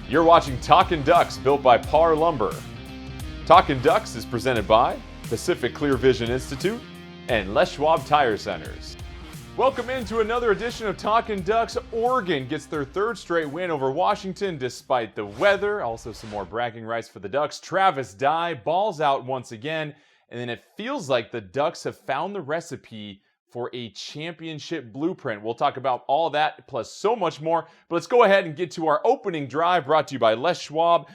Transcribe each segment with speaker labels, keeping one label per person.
Speaker 1: You're watching Talkin' Ducks, built by Parr Lumber. Talkin' Ducks is presented by Pacific Clear Vision Institute and Les Schwab Tire Centers. Welcome into another edition of Talkin' Ducks. Oregon gets their third straight win over Washington despite the weather. Also some more bragging rights for the Ducks. Travis Dye balls out once again, and then it feels like the Ducks have found the recipe for a championship blueprint. We'll talk about all that plus so much more. But let's go ahead and get to our opening drive, brought to you by Les Schwab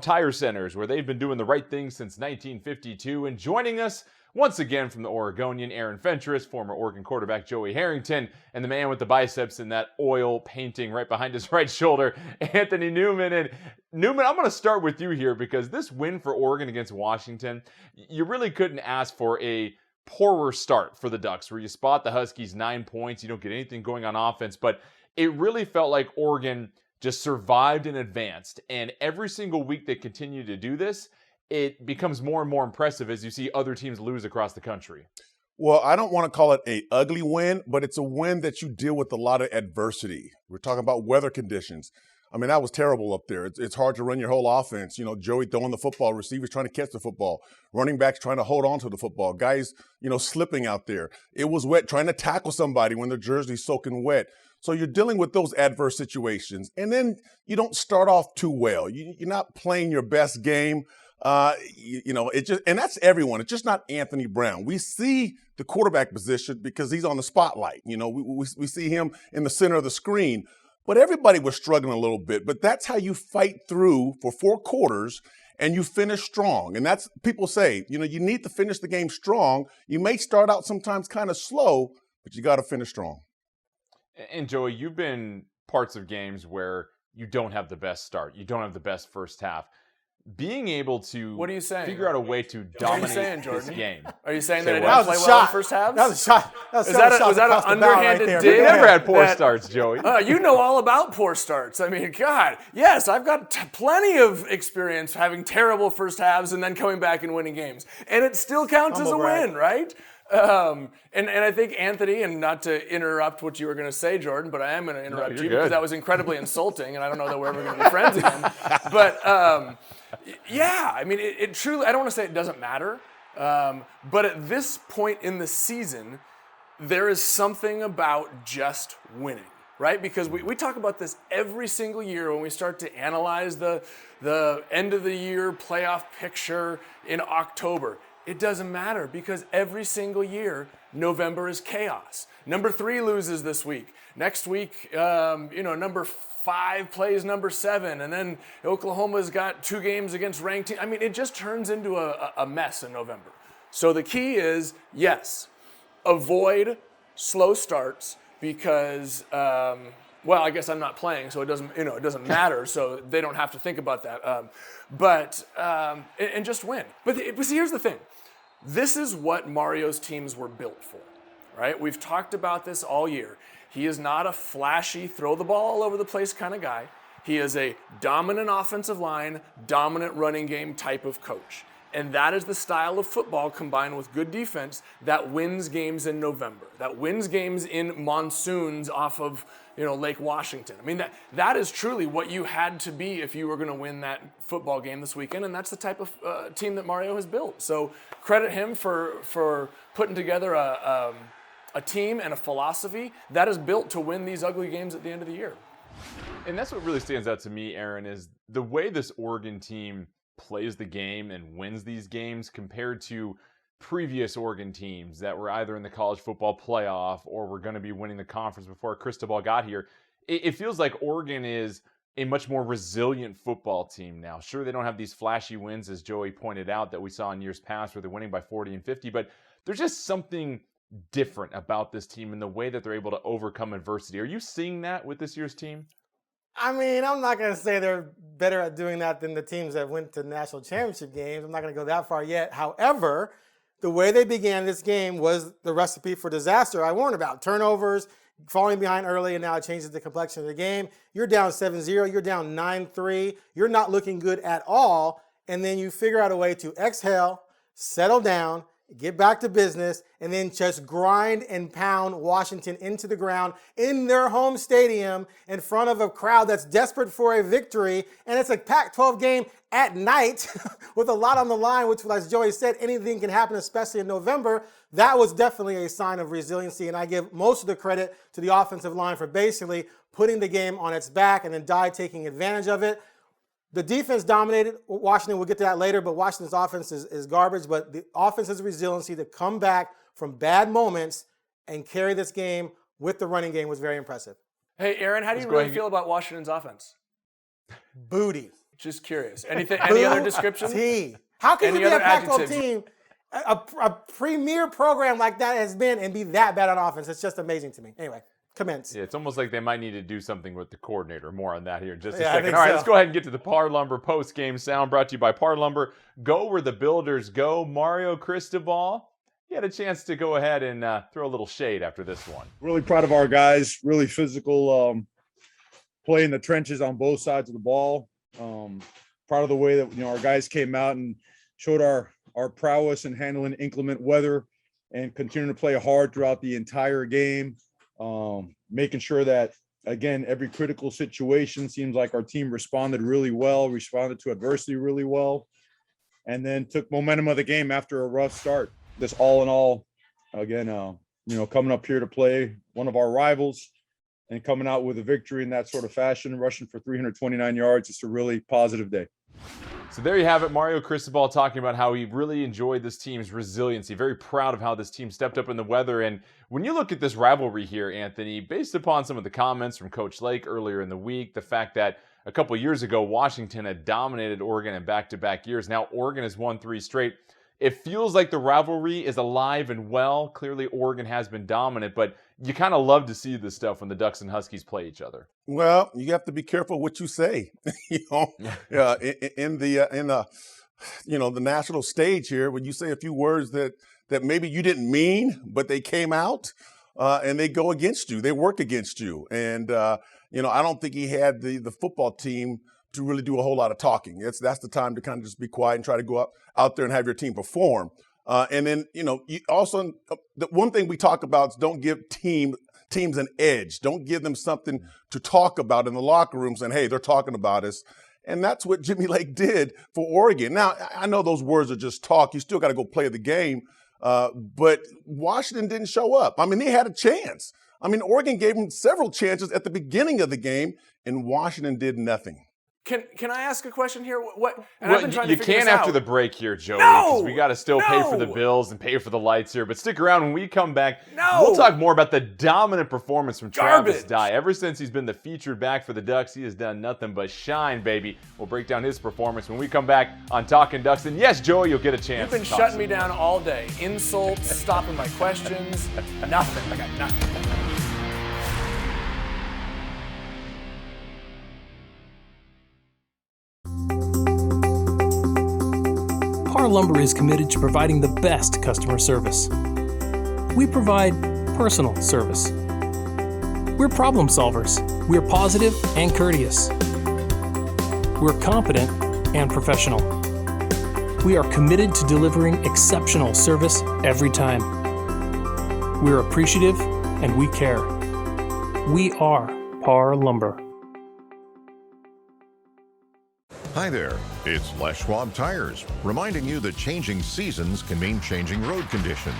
Speaker 1: Tire Centers, where they've been doing the right thing since 1952. And joining us once again from the Oregonian, Aaron Fentress, former Oregon quarterback Joey Harrington, and the man with the biceps and that oil painting right behind his right shoulder, Anthony Newman. And Newman, I'm going to start with you here because this win for Oregon against Washington, you really couldn't ask for a poorer start for the Ducks, where you spot the Huskies 9 points, you don't get anything going on offense, but it really felt like Oregon just survived and advanced. And every single week they continue to do this, it becomes more and more impressive as you see other teams lose across the country.
Speaker 2: Well, I don't want to call it an ugly win, but it's a win that you deal with a lot of adversity. We're talking about weather conditions. I mean, that was terrible up there. It's hard to run your whole offense. You know, Joey throwing the football, receivers trying to catch the football, running backs trying to hold on to the football, guys, slipping out there. It was wet, trying to tackle somebody when their jersey's soaking wet. So you're dealing with those adverse situations. And then you don't start off too well. You're not playing your best game. And that's everyone. It's just not Anthony Brown. We see the quarterback position because he's on the spotlight. We see him in the center of the screen. But everybody was struggling a little bit. But that's how you fight through for 4 quarters and you finish strong. And that's, people say, you need to finish the game strong. You may start out sometimes kind of slow, but you got to finish strong.
Speaker 1: And Joey, you've been parts of games where you don't have the best start. You don't have the best first half. Being able to figure out a way to dominate this game.
Speaker 3: Are you saying that I didn't play well in the first half?
Speaker 4: That was a shot.
Speaker 3: Was that an underhanded dig?
Speaker 1: We've never had poor starts, Joey.
Speaker 3: You know all about poor starts. I mean, God, yes, I've got plenty of experience having terrible first halves and then coming back and winning games. And it still counts as a win, right? And I think Anthony, and not to interrupt what you were going to say, Jordan, but I am going to interrupt you because that was incredibly insulting, and I don't know that we're ever going to be friends again. But yeah, I mean, it truly, I don't want to say it doesn't matter, but at this point in the season, there is something about just winning, right? Because we talk about this every single year when we start to analyze the end of the year playoff picture in October. It doesn't matter because every single year, November is chaos. Number 3 loses this week. Next week, number 5 plays number 7, and then Oklahoma's got 2 games against ranked teams. I mean, it just turns into a mess in November. So the key is, yes, avoid slow starts because, I guess I'm not playing, so it doesn't matter. So they don't have to think about that. And just win. But see, here's the thing. This is what Mario's teams were built for, right? We've talked about this all year. He is not a flashy, throw the ball all over the place kind of guy. He is a dominant offensive line, dominant running game type of coach. And that is the style of football combined with good defense that wins games in November, that wins games in monsoons off of Lake Washington. I mean, that is truly what you had to be if you were going to win that football game this weekend, and that's the type of team that Mario has built. So credit him for putting together a team and a philosophy that is built to win these ugly games at the end of the year.
Speaker 1: And that's what really stands out to me, Aaron, is the way this Oregon team plays the game and wins these games compared to previous Oregon teams that were either in the college football playoff or were going to be winning the conference before Cristobal got here. It feels like Oregon is a much more resilient football team now. Sure, they don't have these flashy wins, as Joey pointed out, that we saw in years past where they're winning by 40 and 50, but there's just something different about this team and the way that they're able to overcome adversity. Are you seeing that with this year's team?
Speaker 4: I mean, I'm not going to say they're better at doing that than the teams that went to national championship games. I'm not going to go that far yet. However, the way they began this game was the recipe for disaster I warned about. Turnovers, falling behind early, and now it changes the complexion of the game. You're down 7-0. You're down 9-3. You're not looking good at all. And then you figure out a way to exhale, settle down, get back to business, and then just grind and pound Washington into the ground in their home stadium in front of a crowd that's desperate for a victory. And it's a Pac-12 game at night with a lot on the line, which, as Joey said, anything can happen, especially in November. That was definitely a sign of resiliency, and I give most of the credit to the offensive line for basically putting the game on its back and then taking advantage of it. The defense dominated Washington. We'll get to that later, but Washington's offense is garbage. But the offense's resiliency to come back from bad moments and carry this game with the running game was very impressive.
Speaker 3: Hey, Aaron, how do you really feel about Washington's offense?
Speaker 4: Booty.
Speaker 3: Just curious. Anything? Any other description?
Speaker 4: How can you be a Pac-12 team, a premier program like that has been, and be that bad on offense? It's just amazing to me. Anyway. Commence.
Speaker 1: Yeah, it's almost like they might need to do something with the coordinator. More on that here in just a second. All right, let's go ahead and get to the Parr Lumber post-game sound brought to you by Parr Lumber. Go where the builders go. Mario Cristobal, you had a chance to go ahead and throw a little shade after this one.
Speaker 5: Really proud of our guys. Really physical play in the trenches on both sides of the ball. Proud of the way that our guys came out and showed our prowess in handling inclement weather and continuing to play hard throughout the entire game. Making sure that, again, every critical situation seems like our team responded really well, responded to adversity really well, and then took momentum of the game after a rough start. This all in all, again, coming up here to play one of our rivals and coming out with a victory in that sort of fashion, rushing for 329 yards. It's a really positive day.
Speaker 1: So there you have it, Mario Cristobal talking about how he really enjoyed this team's resiliency, very proud of how this team stepped up in the weather. And when you look at this rivalry here, Anthony, based upon some of the comments from Coach Lake earlier in the week, the fact that a couple years ago, Washington had dominated Oregon in back-to-back years. Now Oregon has won 3 straight. It feels like the rivalry is alive and well. Clearly, Oregon has been dominant, but you kind of love to see this stuff when the Ducks and Huskies play each other.
Speaker 2: Well, you have to be careful what you say. In the national stage here, when you say a few words that maybe you didn't mean, but they came out and they go against you, they work against you, and I don't think he had the football team to really do a whole lot of talking. That's the time to kind of just be quiet and try to go out there and have your team perform. And then, you also, the one thing we talk about is don't give teams an edge. Don't give them something to talk about in the locker room saying, hey, they're talking about us. And that's what Jimmy Lake did for Oregon. Now, I know those words are just talk. You still got to go play the game. But Washington didn't show up. I mean, they had a chance. I mean, Oregon gave them several chances at the beginning of the game, and Washington did nothing.
Speaker 3: Can I ask a question here?
Speaker 1: You can after the break here, Joey, because we got to still pay for the bills and pay for the lights here. But stick around when we come back. We'll talk more about the dominant performance from Travis Dye. Ever since he's been the featured back for the Ducks, he has done nothing but shine, baby. We'll break down his performance when we come back on Talkin' Ducks. And yes, Joey, you'll get a chance.
Speaker 3: You've been shutting me down all day. Insults, stopping my questions, nothing. I got nothing.
Speaker 6: Parr Lumber is committed to providing the best customer service. We provide personal service. We're problem solvers. We're positive and courteous. We're competent and professional. We are committed to delivering exceptional service every time. We're appreciative and we care. We are Parr Lumber.
Speaker 7: Hi there, it's Les Schwab Tires, reminding you that changing seasons can mean changing road conditions.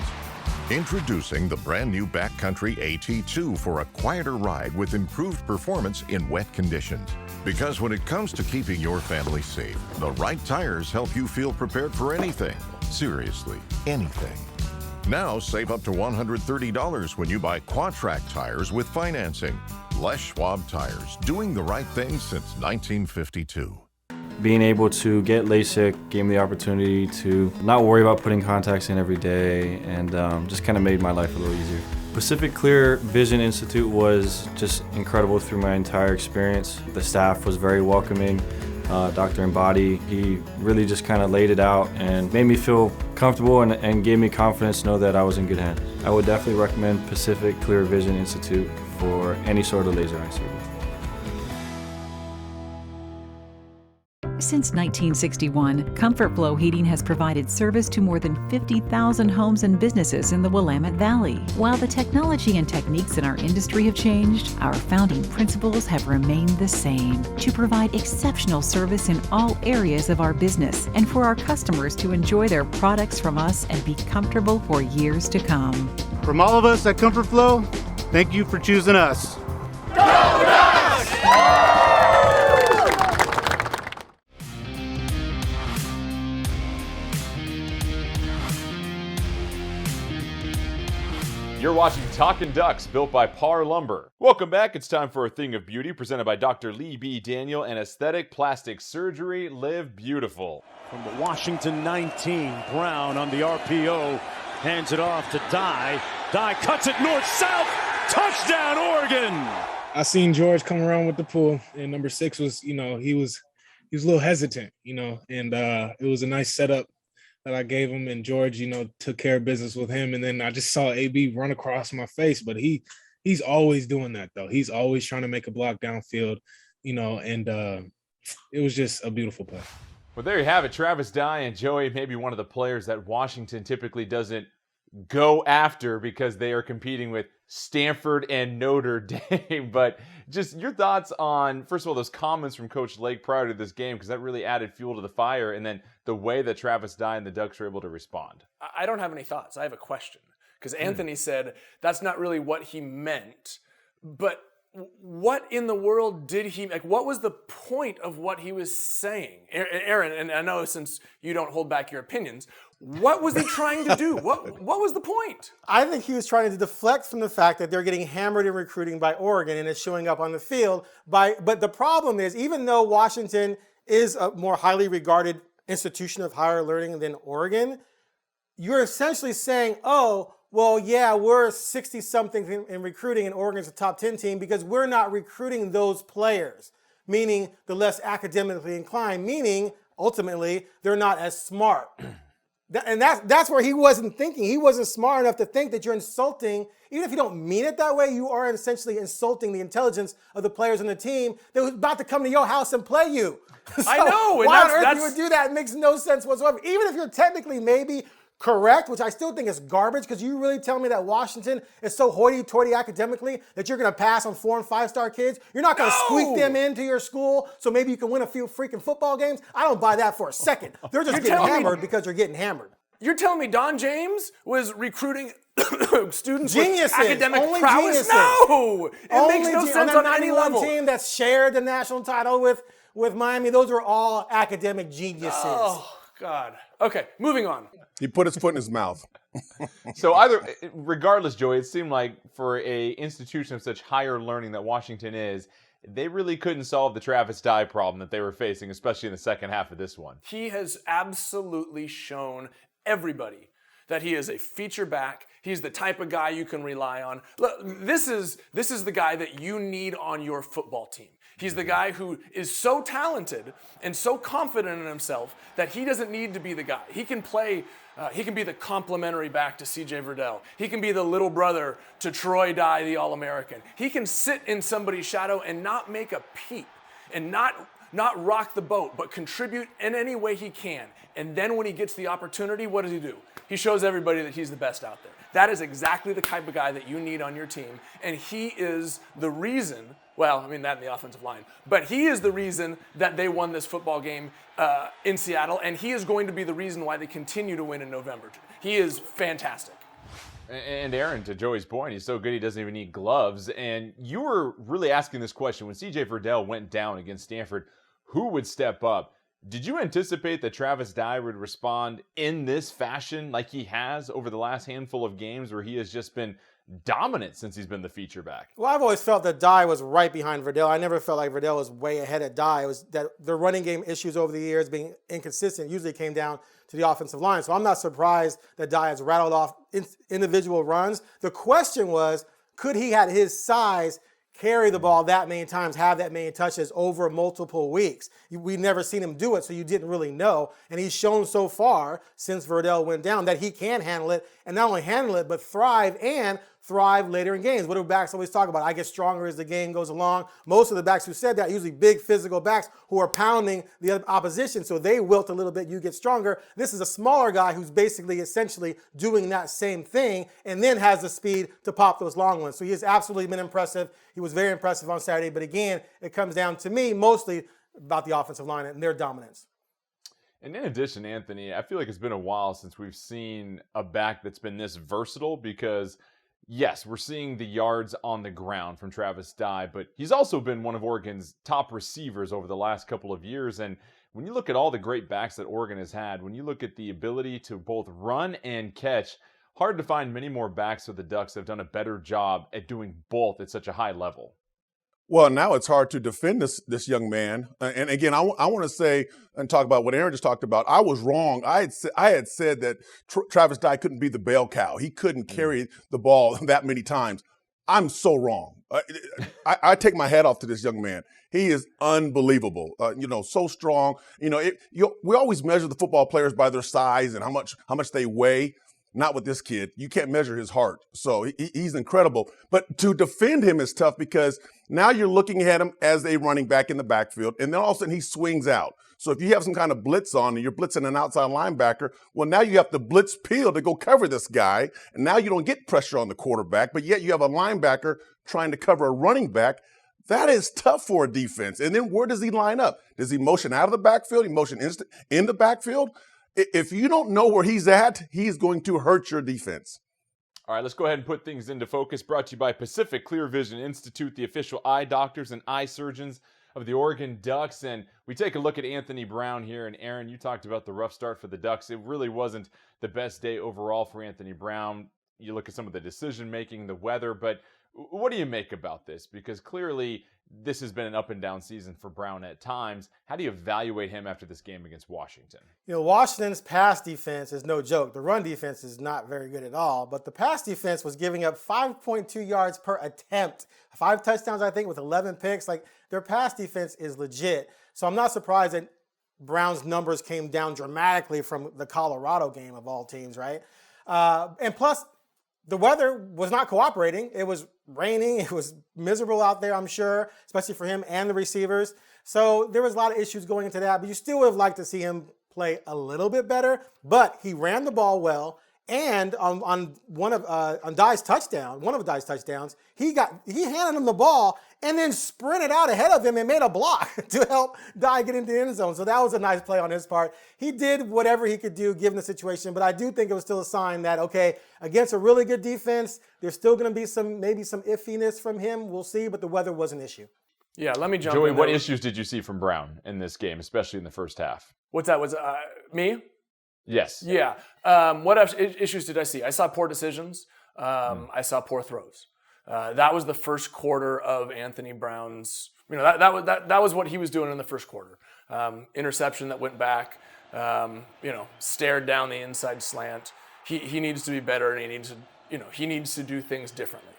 Speaker 7: Introducing the brand new Backcountry AT2 for a quieter ride with improved performance in wet conditions. Because when it comes to keeping your family safe, the right tires help you feel prepared for anything. Seriously, anything. Now save up to $130 when you buy Quadtrac tires with financing. Les Schwab Tires, doing the right thing since 1952.
Speaker 8: Being able to get LASIK gave me the opportunity to not worry about putting contacts in every day, and just kind of made my life a little easier. Pacific Clear Vision Institute was just incredible through my entire experience. The staff was very welcoming. Dr. Embody, he really just kind of laid it out and made me feel comfortable and gave me confidence to know that I was in good hands. I would definitely recommend Pacific Clear Vision Institute for any sort of laser eye surgery.
Speaker 9: Since 1961, Comfort Flow Heating has provided service to more than 50,000 homes and businesses in the Willamette Valley. While the technology and techniques in our industry have changed, our founding principles have remained the same: to provide exceptional service in all areas of our business and for our customers to enjoy their products from us and be comfortable for years to come.
Speaker 10: From all of us at Comfort Flow, thank you for choosing us.
Speaker 3: Go Ducks!
Speaker 1: You're watching Talkin' Ducks, built by Parr Lumber. Welcome back. It's time for a Thing of Beauty, presented by Dr. Lee B. Daniel and Aesthetic Plastic Surgery. Live beautiful.
Speaker 11: From the Washington 19, Brown on the RPO, hands it off to Dye. Dye cuts it north-south. Touchdown, Oregon!
Speaker 12: I seen George come around with the pull, and number 6 was, he was a little hesitant, and it was a nice setup that I gave him, and George, took care of business with him. And then I just saw AB run across my face, but he's always doing that though. He's always trying to make a block downfield, and it was just a beautiful play.
Speaker 1: Well, there you have it. Travis Dye and Joey, maybe one of the players that Washington typically doesn't go after because they are competing with Stanford and Notre Dame. But just your thoughts on, first of all, those comments from Coach Lake prior to this game, because that really added fuel to the fire, and then the way that Travis Dye and the Ducks were able to respond.
Speaker 3: I don't have any thoughts. I have a question. Because Anthony said that's not really what he meant. But what in the world did he, what was the point of what he was saying? Aaron, and I know since you don't hold back your opinions, what was he trying to do? What was the point?
Speaker 4: I think he was trying to deflect from the fact that they're getting hammered in recruiting by Oregon and it's showing up on the field. But the problem is, even though Washington is a more highly regarded institution of higher learning than Oregon, you're essentially saying, oh, well, yeah, we're 60-something in recruiting and Oregon's a top 10 team because we're not recruiting those players, meaning the less academically inclined, meaning ultimately they're not as smart. And that's where he wasn't thinking. He wasn't smart enough to think that you're insulting, even if you don't mean it that way, you are essentially insulting the intelligence of the players on the team that was about to come to your house and play you. So
Speaker 3: I know.
Speaker 4: Why on earth you would do that? It makes no sense whatsoever. Even if you're technically maybe correct, which I still think is garbage, because you really tell me that Washington is so hoity-toity academically that you're going to pass on 4- and 5-star kids? You're not going to squeak them into your school so maybe you can win a few freaking football games? I don't buy that for a second. They're just getting hammered because you're getting hammered.
Speaker 3: You're telling me Don James was recruiting students
Speaker 4: geniuses,
Speaker 3: with academic
Speaker 4: only
Speaker 3: prowess?
Speaker 4: Geniuses.
Speaker 3: No! It makes no sense on any level.
Speaker 4: Team that shared the national title with Miami, those are all academic geniuses.
Speaker 3: Oh, God. Okay, moving on.
Speaker 2: He put his foot in his mouth.
Speaker 1: So regardless, Joey, it seemed like for a institution of such higher learning that Washington is, they really couldn't solve the Travis Dye problem that they were facing, especially in the second half of this one.
Speaker 3: He has absolutely shown everybody that he is a feature back. He's the type of guy you can rely on. Look, this is the guy that you need on your football team. He's the guy who is so talented and so confident in himself that he doesn't need to be the guy. He can play, he can be the complimentary back to C.J. Verdell. He can be the little brother to Troy Dye, the All-American. He can sit in somebody's shadow and not make a peep and not rock the boat, but contribute in any way he can. And then when he gets the opportunity, what does he do? He shows everybody that he's the best out there. That is exactly the type of guy that you need on your team. And he is the reason, well, I mean that in the offensive line, but he is the reason that they won this football game in Seattle, and he is going to be the reason why they continue to win in November. He is fantastic.
Speaker 1: And Aaron, to Joey's point, he's so good he doesn't even need gloves. And you were really asking this question when C.J. Verdell went down against Stanford, who would step up? Did you anticipate that Travis Dye would respond in this fashion like he has over the last handful of games where he has just been dominant since he's been the feature back?
Speaker 4: Well, I've always felt that Dye was right behind Verdell. I never felt like Verdell was way ahead of Dye. It was that the running game issues over the years being inconsistent usually came down to the offensive line. So I'm not surprised that Dye has rattled off individual runs. The question was, could he, at his size, carry the ball that many times, have that many touches over multiple weeks? We've never seen him do it, so you didn't really know. And he's shown so far, since Verdell went down, that he can handle it and not only handle it, but thrive later in games. What do backs always talk about? I get stronger as the game goes along. Most of the backs who said that, usually big physical backs who are pounding the opposition, so they wilt a little bit, you get stronger. This is a smaller guy who's basically essentially doing that same thing and then has the speed to pop those long ones. So he has absolutely been impressive. He was very impressive on Saturday, but again, it comes down to me mostly about the offensive line and their dominance.
Speaker 1: And in addition, Anthony, I feel like it's been a while since we've seen a back that's been this versatile because, yes, we're seeing the yards on the ground from Travis Dye, but he's also been one of Oregon's top receivers over the last couple of years. And when you look at all the great backs that Oregon has had, when you look at the ability to both run and catch, hard to find many more backs of the Ducks that have done a better job at doing both at such a high level.
Speaker 2: Well, now it's hard to defend this young man. And again, I want to say and talk about what Aaron just talked about. I was wrong. I had said that Travis Dye couldn't be the bell cow. He couldn't carry the ball that many times. I'm so wrong. I take my hat off to this young man. He is unbelievable. So strong. We always measure the football players by their size and how much they weigh. Not with this kid. You can't measure his heart. So he's incredible. But to defend him is tough because now you're looking at him as a running back in the backfield, and then all of a sudden he swings out. So if you have some kind of blitz on and you're blitzing an outside linebacker, well, now you have to blitz peel to go cover this guy, and now you don't get pressure on the quarterback, but yet you have a linebacker trying to cover a running back. That is tough for a defense. And then where does he line up? Does he motion out of the backfield? He motion in the backfield? If you don't know where he's at, he's going to hurt your defense.
Speaker 1: All right, let's go ahead and put things into focus. Brought to you by Pacific Clear Vision Institute, the official eye doctors and eye surgeons of the Oregon Ducks. And we take a look at Anthony Brown here. And Aaron, you talked about the rough start for the Ducks. It really wasn't the best day overall for Anthony Brown. You look at some of the decision-making, the weather, but what do you make about this? Because clearly this has been an up and down season for Brown at times. How do you evaluate him after this game against Washington?
Speaker 4: Washington's pass defense is no joke. The run defense is not very good at all, but the pass defense was giving up 5.2 yards per attempt. 5 touchdowns, I think, with 11 picks. Like, their pass defense is legit. So I'm not surprised that Brown's numbers came down dramatically from the Colorado game of all teams, right? And plus, the weather was not cooperating. It was raining. It was miserable out there, I'm sure, especially for him and the receivers. So there was a lot of issues going into that, but you still would have liked to see him play a little bit better. But he ran the ball well, and on Dye's touchdown, one of Dye's touchdowns, he handed him the ball and then sprinted out ahead of him and made a block to help Dye get into the end zone. So that was a nice play on his part. He did whatever he could do given the situation, but I do think it was still a sign that, okay, against a really good defense, there's still going to be maybe some iffiness from him. We'll see, but the weather was an issue.
Speaker 3: Yeah, let me jump
Speaker 1: in. Joey, what
Speaker 3: there.
Speaker 1: issues did you see from Brown in this game, especially in the first half?
Speaker 3: What's that? Was me?
Speaker 1: Yes.
Speaker 3: Yeah. What issues did I see? I saw poor decisions. I saw poor throws. That was the first quarter of Anthony Brown's. That was what he was doing in the first quarter. Interception that went back. Stared down the inside slant. He needs to be better, and he needs to do things differently.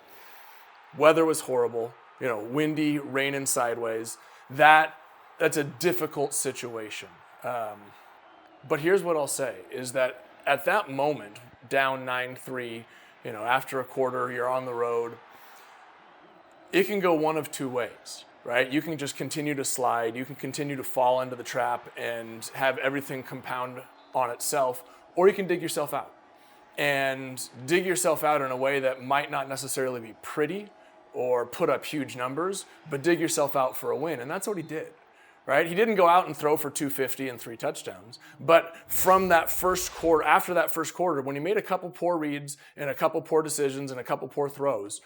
Speaker 3: Weather was horrible. Windy, raining sideways. That's a difficult situation. But here's what I'll say, is that at that moment, down 9-3, after a quarter, you're on the road, it can go one of two ways, right? You can just continue to slide, you can continue to fall into the trap and have everything compound on itself, or you can dig yourself out. And dig yourself out in a way that might not necessarily be pretty or put up huge numbers, but dig yourself out for a win, and that's what he did. Right? He didn't go out and throw for 250 and 3 touchdowns. But from that first quarter, after that first quarter, when he made a couple poor reads and a couple poor decisions and a couple poor throws,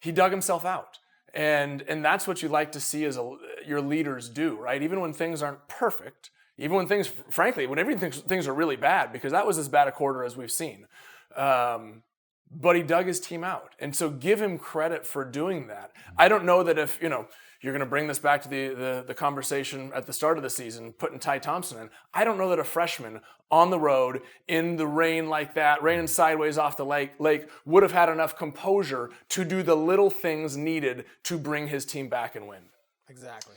Speaker 3: he dug himself out. And that's what you like to see as your leaders do, right? Even when things aren't perfect, even when things, frankly, when things are really bad, because that was as bad a quarter as we've seen. But he dug his team out. And so give him credit for doing that. I don't know that if, you're going to bring this back to the conversation at the start of the season, putting Ty Thompson in. I don't know that a freshman on the road in the rain like that, raining sideways off the lake, would have had enough composure to do the little things needed to bring his team back and win.
Speaker 4: Exactly.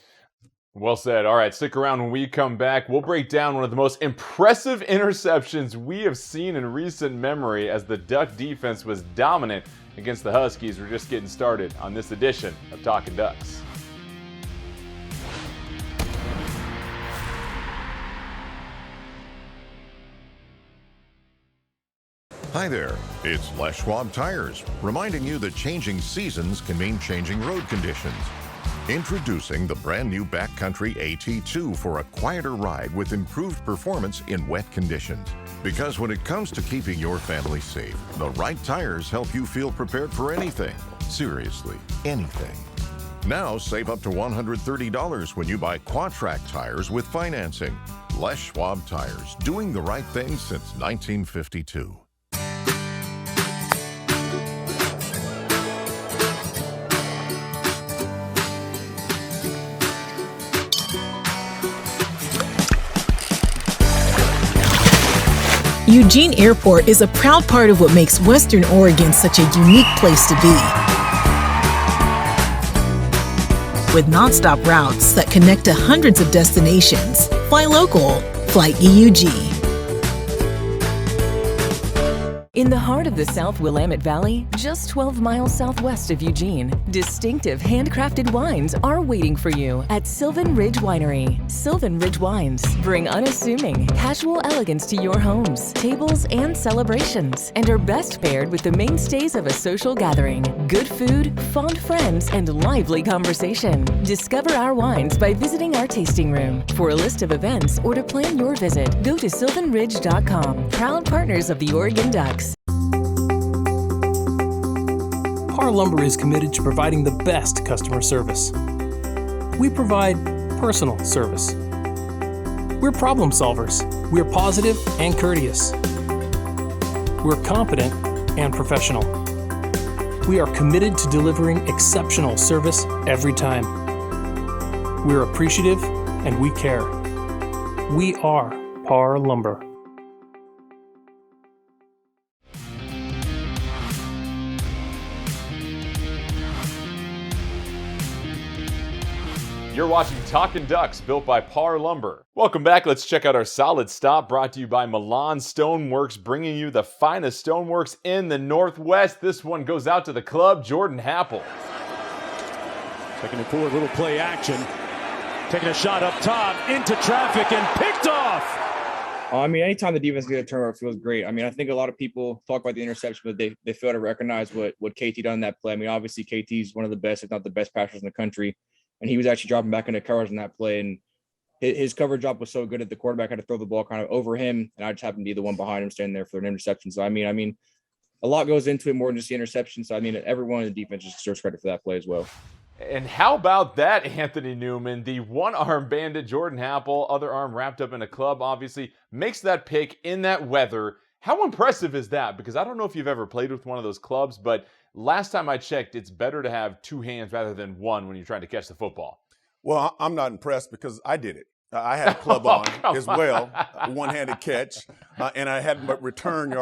Speaker 1: Well said. All right, stick around when we come back. We'll break down one of the most impressive interceptions we have seen in recent memory as the Duck defense was dominant against the Huskies. We're just getting started on this edition of Talkin' Ducks.
Speaker 7: Hi there, it's Les Schwab Tires, reminding you that changing seasons can mean changing road conditions. Introducing the brand new Backcountry AT2 for a quieter ride with improved performance in wet conditions. Because when it comes to keeping your family safe, the right tires help you feel prepared for anything. Seriously, anything. Now save up to $130 when you buy Quatrac tires with financing. Les Schwab Tires, doing the right thing since 1952.
Speaker 13: Eugene Airport is a proud part of what makes Western Oregon such a unique place to be. With nonstop routes that connect to hundreds of destinations, fly local, fly EUG.
Speaker 14: In the heart of the South Willamette Valley, just 12 miles southwest of Eugene, distinctive handcrafted wines are waiting for you at Silvan Ridge Winery. Silvan Ridge Wines bring unassuming, casual elegance to your homes, tables, and celebrations, and are best paired with the mainstays of a social gathering: good food, fond friends, and lively conversation. Discover our wines by visiting our tasting room. For a list of events or to plan your visit, go to sylvanridge.com. Proud partners of the Oregon Ducks.
Speaker 6: Parr Lumber is committed to providing the best customer service. We provide personal service. We're problem solvers. We're positive and courteous. We're competent and professional. We are committed to delivering exceptional service every time. We're appreciative and we care. We are Parr Lumber.
Speaker 1: You're watching Talkin' Ducks, built by Parr Lumber. Welcome back. Let's check out our solid stop, brought to you by Milan Stoneworks, bringing you the finest stoneworks in the Northwest. This one goes out to the club, Jordan Happel.
Speaker 11: Taking it forward, little play action. Taking a shot up top, into traffic, and picked off.
Speaker 15: I mean, anytime the defense gets a turnover, it feels great. I mean, I think a lot of people talk about the interception, but they fail to recognize what KT done in that play. I mean, obviously, KT is one of the best, if not the best passers in the country. And he was actually dropping back into coverage in that play. And his coverage drop was so good that the quarterback had to throw the ball kind of over him. And I just happened to be the one behind him standing there for an interception. So, I mean, a lot goes into it more than just the interception. So, I mean, everyone in the defense just deserves credit for that play as well.
Speaker 1: And how about that, Anthony Newman? The one-arm bandit, Jordan Happel, other arm wrapped up in a club, obviously, makes that pick in that weather. How impressive is that? Because I don't know if you've ever played with one of those clubs, but last time I checked, it's better to have two hands rather than one when you're trying to catch the football.
Speaker 2: Well, I'm not impressed because I did it. I had a club on as well, a one-handed catch, and I had return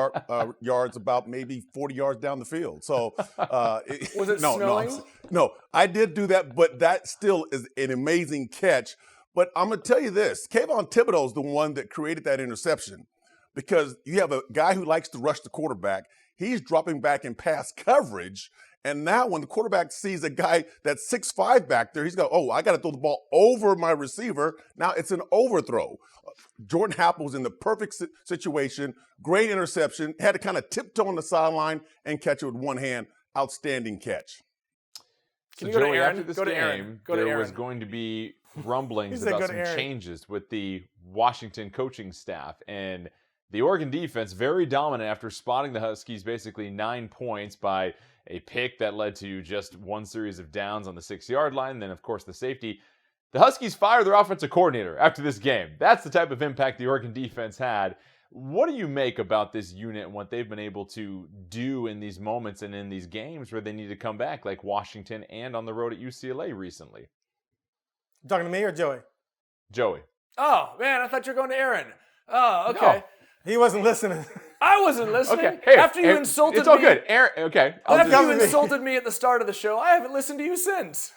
Speaker 2: yards about maybe 40 yards down the field. So
Speaker 3: was it snowing?
Speaker 2: No, I did do that, but that still is an amazing catch. But I'm going to tell you this, Kayvon Thibodeau's the one that created that interception, because you have a guy who likes to rush the quarterback. He's dropping back in pass coverage. And now when the quarterback sees a guy that's 6'5" back there, he's going, oh, I got to throw the ball over my receiver. Now it's an overthrow. Jordan Happel was in the perfect situation. Great interception. Had to kind of tiptoe on the sideline and catch it with one hand. Outstanding catch.
Speaker 1: So Joey, after this game, there was going to be rumblings about some changes with the Washington coaching staff. And the Oregon defense, very dominant after spotting the Huskies basically 9 points by a pick that led to just one series of downs on the 6-yard line. Then, of course, the safety. The Huskies fired their offensive coordinator after this game. That's the type of impact the Oregon defense had. What do you make about this unit and what they've been able to do in these moments and in these games where they need to come back, like Washington and on the road at UCLA recently?
Speaker 4: You talking to me or Joey?
Speaker 1: Joey.
Speaker 3: Oh, man, I thought you were going to Aaron. Oh, okay.
Speaker 4: No. He wasn't listening.
Speaker 3: I wasn't listening.
Speaker 1: Okay. Hey,
Speaker 3: after you insulted me.
Speaker 1: It's all good. Aaron, okay.
Speaker 3: After you insulted me at the start of the show, I haven't listened to you since.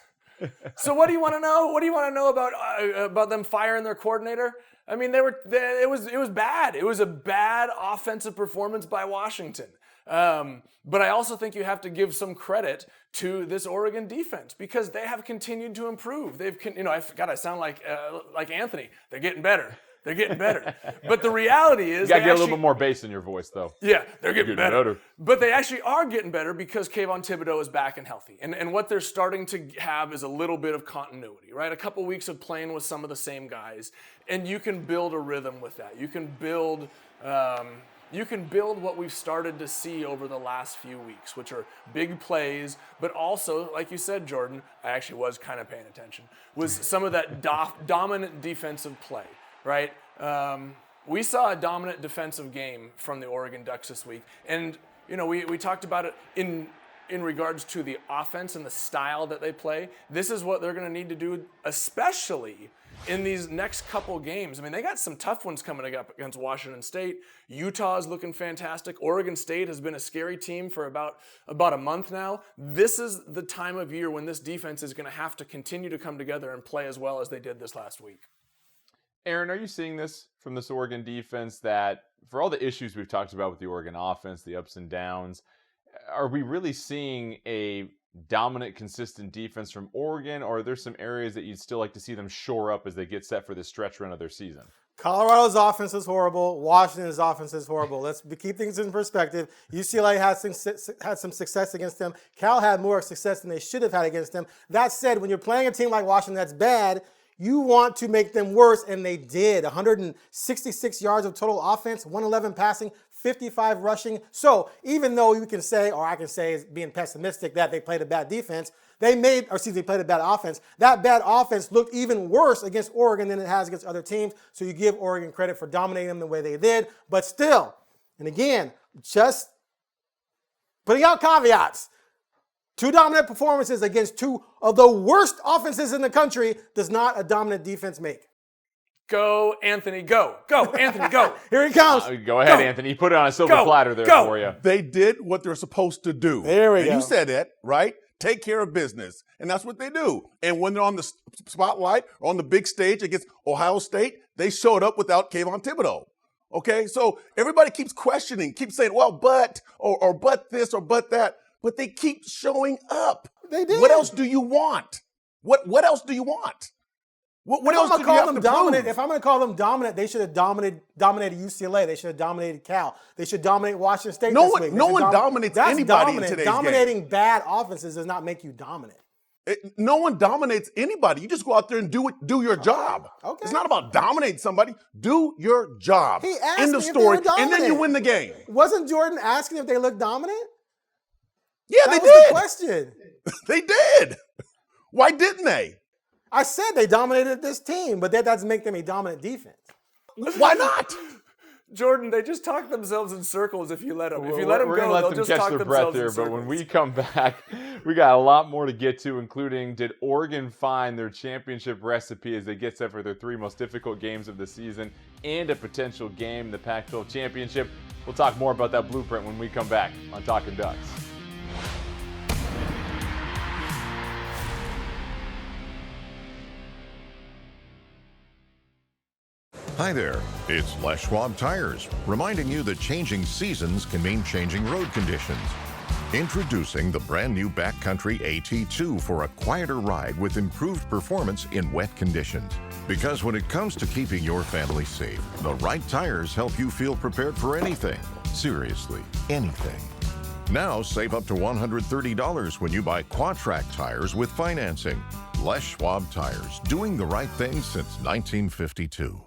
Speaker 3: So what do you want to know? What do you want to know about them firing their coordinator? I mean, it was bad. It was a bad offensive performance by Washington. But I also think you have to give some credit to this Oregon defense because they have continued to improve. I sound like Anthony. They're getting better. They're getting better. But the reality is,
Speaker 1: you gotta get a little bit more bass in your voice, though.
Speaker 3: Yeah, they're getting better. But they actually are getting better because Kayvon Thibodeau is back and healthy. And what they're starting to have is a little bit of continuity, right? A couple weeks of playing with some of the same guys, and you can build a rhythm with that. You can build what we've started to see over the last few weeks, which are big plays, but also, like you said, Jordan, I actually was kind of paying attention, was some of that dominant defensive play. Right? We saw a dominant defensive game from the Oregon Ducks this week. And, we talked about it in regards to the offense and the style that they play. This is what they're going to need to do, especially in these next couple games. I mean, they got some tough ones coming up against Washington State. Utah is looking fantastic. Oregon State has been a scary team for about a month now. This is the time of year when this defense is going to have to continue to come together and play as well as they did this last week.
Speaker 1: Aaron, are you seeing this from this Oregon defense that for all the issues we've talked about with the Oregon offense, the ups and downs, are we really seeing a dominant, consistent defense from Oregon, or are there some areas that you'd still like to see them shore up as they get set for this stretch run of their season?
Speaker 4: Colorado's offense is horrible. Washington's offense is horrible. Let's keep things in perspective. UCLA had some success against them. Cal had more success than they should have had against them. That said, when you're playing a team like Washington that's bad, you want to make them worse, and they did. 166 yards of total offense, 111 passing, 55 rushing. So even though you can say, or I can say, being pessimistic, that they played a bad defense, they played a bad offense. That bad offense looked even worse against Oregon than it has against other teams. So you give Oregon credit for dominating them the way they did. But still, and again, just putting out caveats. 2 dominant performances against 2 of the worst offenses in the country does not a dominant defense make.
Speaker 3: Go, Anthony, go. Go, Anthony, go.
Speaker 4: Here he comes.
Speaker 1: Go ahead, Anthony. He put it on a silver platter there for you.
Speaker 2: They did what they're supposed to do.
Speaker 4: There we go.
Speaker 2: You said that, right? Take care of business. And that's what they do. And when they're on the spotlight, or on the big stage against Ohio State, they showed up without Kayvon Thibodeau. Okay? So everybody keeps questioning, keeps saying, well, but, or but this, or but that. But they keep showing up.
Speaker 4: They did.
Speaker 2: What else do you want? What else do you want? What else do you have to
Speaker 4: dominant?
Speaker 2: prove?
Speaker 4: If I'm going to call them dominant, they should have dominated UCLA. They should have dominated Cal. They should dominate Washington State this week.
Speaker 2: No one dominates anybody in today's
Speaker 4: Dominating
Speaker 2: game.
Speaker 4: bad offenses does not make you dominant.
Speaker 2: No one dominates anybody. You just go out there and do your job.
Speaker 4: Okay.
Speaker 2: It's not about dominating somebody. Do your job.
Speaker 4: He asked
Speaker 2: End
Speaker 4: me
Speaker 2: of
Speaker 4: if they
Speaker 2: story.
Speaker 4: were dominant.
Speaker 2: And then you win the game.
Speaker 4: Wasn't Jordan asking if they looked dominant?
Speaker 2: Yeah,
Speaker 4: that
Speaker 2: they
Speaker 4: was
Speaker 2: did.
Speaker 4: The question.
Speaker 2: They did. Why didn't they?
Speaker 4: I said they dominated this team, but that doesn't make them a dominant defense.
Speaker 2: Why not?
Speaker 3: Jordan, they just talk themselves in circles if you let them. If you
Speaker 1: We're
Speaker 3: let them
Speaker 1: gonna
Speaker 3: go,
Speaker 1: let
Speaker 3: they'll
Speaker 1: them
Speaker 3: just
Speaker 1: catch
Speaker 3: talk
Speaker 1: their breath
Speaker 3: themselves in
Speaker 1: here.
Speaker 3: circles.
Speaker 1: But when we come back, we got a lot more to get to, including did Oregon find their championship recipe as they get set for their 3 most difficult games of the season and a potential game, the Pac-12 championship. We'll talk more about that blueprint when we come back on Talkin' Ducks.
Speaker 7: Hi there, it's Les Schwab Tires, reminding you that changing seasons can mean changing road conditions. Introducing the brand new Backcountry AT2 for a quieter ride with improved performance in wet conditions. Because when it comes to keeping your family safe, the right tires help you feel prepared for anything. Seriously, anything. Now save up to $130 when you buy Quad-Track tires with financing. Les Schwab Tires, doing the right thing since 1952.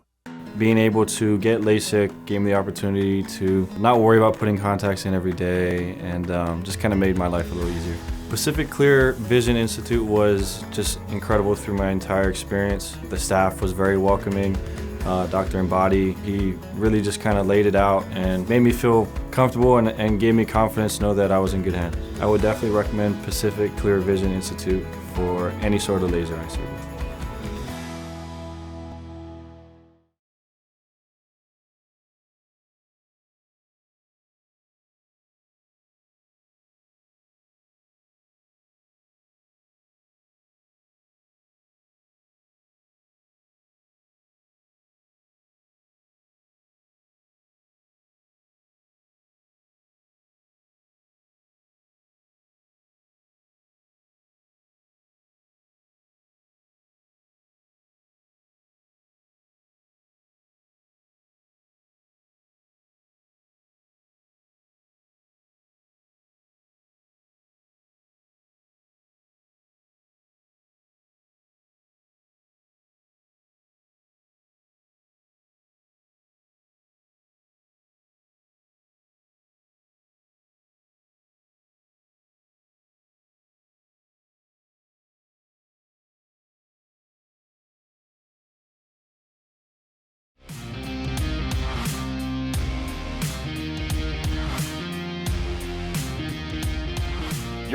Speaker 8: Being able to get LASIK gave me the opportunity to not worry about putting contacts in every day, and just kind of made my life a little easier. Pacific Clear Vision Institute was just incredible through my entire experience. The staff was very welcoming. Dr. Embody, he really just kind of laid it out and made me feel comfortable and gave me confidence to know that I was in good hands. I would definitely recommend Pacific Clear Vision Institute for any sort of laser eye surgery.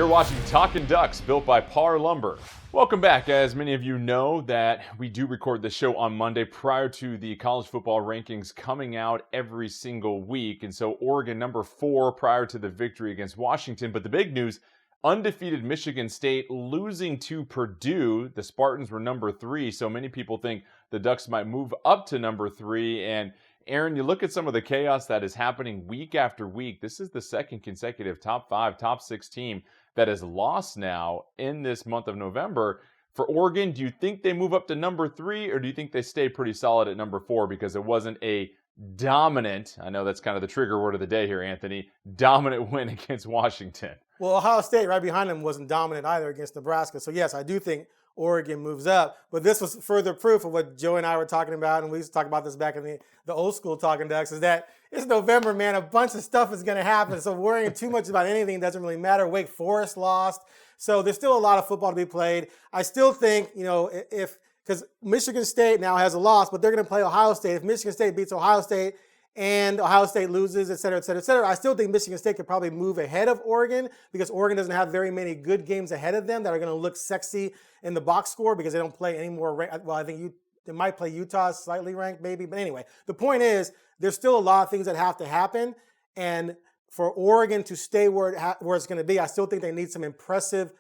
Speaker 1: You're watching Talkin' Ducks, built by Parr Lumber. Welcome back. As many of you know, that we do record the show on Monday prior to the college football rankings coming out every single week. And so Oregon number 4 prior to the victory against Washington. But the big news, undefeated Michigan State losing to Purdue. The Spartans were number 3, so many people think the Ducks might move up to number 3. And Aaron, you look at some of the chaos that is happening week after week. This is the second consecutive top 5, top 6 team that has lost now in this month of November. For Oregon, do you think they move up to number 3, or do you think they stay pretty solid at number 4 because it wasn't a dominant, I know that's kind of the trigger word of the day here, Anthony, dominant win against Washington?
Speaker 4: Well, Ohio State right behind them wasn't dominant either against Nebraska. So yes, I do think Oregon moves up. But this was further proof of what Joe and I were talking about, and we used to talk about this back in the old school Talking Ducks, is that it's November, man. A bunch of stuff is going to happen. So worrying too much about anything doesn't really matter. Wake Forest lost. So there's still a lot of football to be played. I still think, because Michigan State now has a loss, but they're going to play Ohio State. If Michigan State beats Ohio State and Ohio State loses, et cetera, et cetera, et cetera, I still think Michigan State could probably move ahead of Oregon because Oregon doesn't have very many good games ahead of them that are going to look sexy in the box score because they don't play any more. Well, I think they might play Utah slightly ranked maybe. But anyway, the point is there's still a lot of things that have to happen. And for Oregon to stay where it's going to be, I still think they need some impressive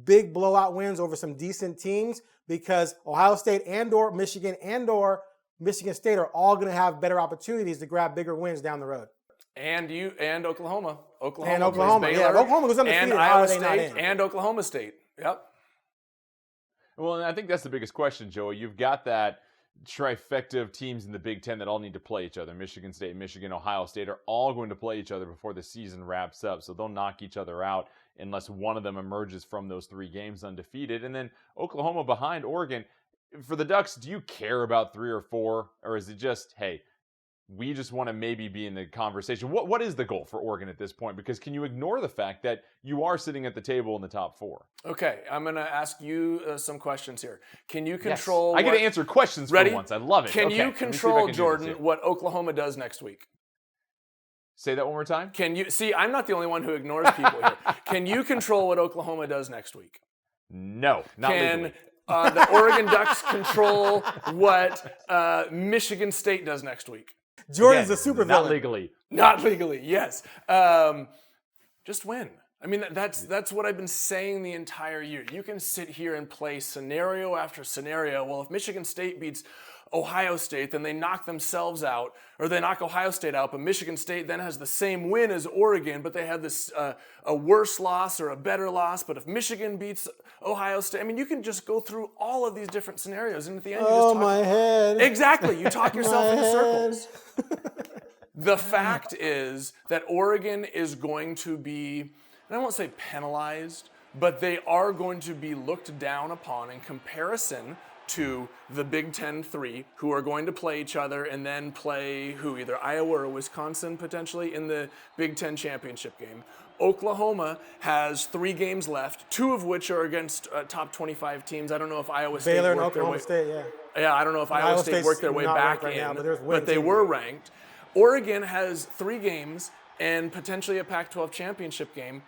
Speaker 4: big blowout wins over some decent teams because Ohio State and/or Michigan and/or Michigan State are all going to have better opportunities to grab bigger wins down the road.
Speaker 3: And Oklahoma.
Speaker 4: Oklahoma, yeah. Oklahoma was undefeated.
Speaker 3: And Iowa State and Oklahoma State. Yep.
Speaker 1: Well, and I think that's the biggest question, Joey. You've got that trifecta of teams in the Big Ten that all need to play each other. Michigan State, Michigan, Ohio State are all going to play each other before the season wraps up. So they'll knock each other out unless one of them emerges from those 3 games undefeated. And then Oklahoma behind Oregon. For the Ducks, do you care about 3 or 4? Or is it just, hey, we just want to maybe be in the conversation? What is the goal for Oregon at this point? Because can you ignore the fact that you are sitting at the table in the top 4?
Speaker 3: Okay, I'm going to ask you some questions here. Can you control...
Speaker 1: Yes. I get to answer questions for once. I love it.
Speaker 3: Can you control, Jordan, what Oklahoma does next week?
Speaker 1: Say that one more time.
Speaker 3: Can you... See, I'm not the only one who ignores people here. Can you control what Oklahoma does next week?
Speaker 1: No, not legally.
Speaker 3: The Oregon Ducks control what Michigan State does next week?
Speaker 4: Jordan's a super villain.
Speaker 1: Not legally.
Speaker 3: Not legally, yes. Just win. I mean, that's what I've been saying the entire year. You can sit here and play scenario after scenario. Well, if Michigan State beats Ohio State, then they knock themselves out, or they knock Ohio State out, but Michigan State then has the same win as Oregon, but they had this a worse loss or a better loss. But if Michigan beats Ohio State, I mean, you can just go through all of these different scenarios, and at the end, you just talk.
Speaker 4: My head.
Speaker 3: Exactly, you talk yourself into circles. The fact is that Oregon is going to be, and I won't say penalized, but they are going to be looked down upon in comparison to the Big Ten 3, who are going to play each other and then play either Iowa or Wisconsin potentially in the Big Ten championship game. Oklahoma has 3 games left, 2 of which are against top 25 teams. I don't know if Iowa State
Speaker 4: Baylor and Oklahoma State, yeah.
Speaker 3: Yeah, I don't know if Iowa State worked their way back in, now, but they were ranked. Oregon has 3 games and potentially a Pac-12 championship game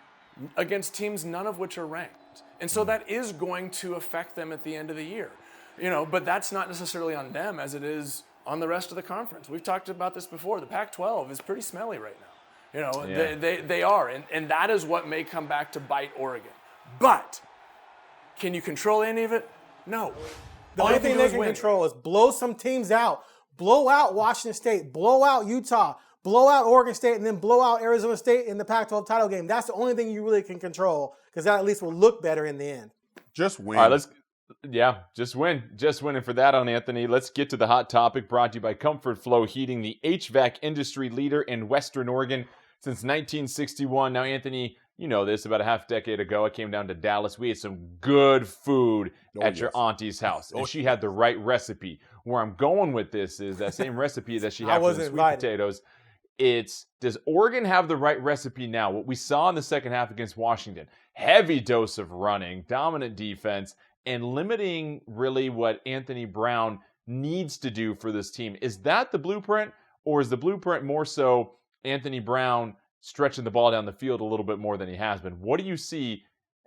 Speaker 3: against teams none of which are ranked. And so that is going to affect them at the end of the year. But that's not necessarily on them as it is on the rest of the conference. We've talked about this before. The Pac-12 is pretty smelly right now. They are, and that is what may come back to bite Oregon. But can you control any of it? No.
Speaker 4: The only thing they can control is blow some teams out. Blow out Washington State, blow out Utah, blow out Oregon State, and then blow out Arizona State in the Pac-12 title game. That's the only thing you really can control because that at least will look better in the end.
Speaker 2: Just win.
Speaker 1: All right, just win. Just win. And for that on Anthony, let's get to the hot topic brought to you by Comfort Flow Heating, the HVAC industry leader in Western Oregon since 1961. Now, Anthony, you know this, about a half decade ago, I came down to Dallas. We had some good food at your auntie's house, and she had the right recipe. Where I'm going with this is that same recipe that she had for the sweet potatoes. Does Oregon have the right recipe now? What we saw in the second half against Washington, heavy dose of running, dominant defense, and limiting really what Anthony Brown needs to do for this team. Is that the blueprint, or is the blueprint more so Anthony Brown stretching the ball down the field a little bit more than he has been? What do you see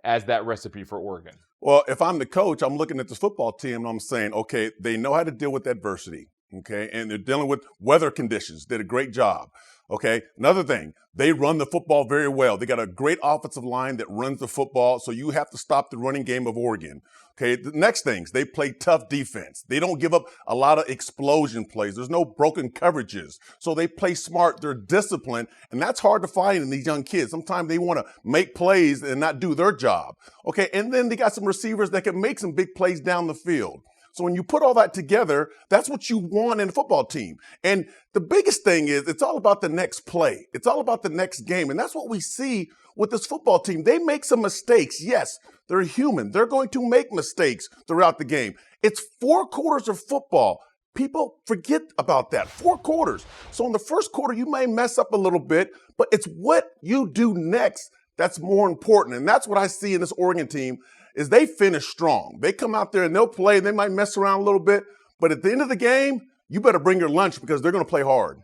Speaker 1: as that recipe for Oregon?
Speaker 2: Well, if I'm the coach, I'm looking at this football team and I'm saying, okay, they know how to deal with adversity, okay? And they're dealing with weather conditions. Did a great job, okay? Another thing, they run the football very well. They got a great offensive line that runs the football, so you have to stop the running game of Oregon. Okay, the next things, they play tough defense. They don't give up a lot of explosion plays. There's no broken coverages. So they play smart. They're disciplined, and that's hard to find in these young kids. Sometimes they want to make plays and not do their job. Okay, and then they got some receivers that can make some big plays down the field. So when you put all that together, that's what you want in a football team. And the biggest thing is it's all about the next play. It's all about the next game. And that's what we see with this football team. They make some mistakes. Yes, they're human. They're going to make mistakes throughout the game. It's 4 quarters of football. People forget about that. 4 quarters. So in the first quarter, you may mess up a little bit, but it's what you do next that's more important. And that's what I see in this Oregon team is they finish strong. They come out there and they'll play. They might mess around a little bit, but at the end of the game, you better bring your lunch because they're going to play hard.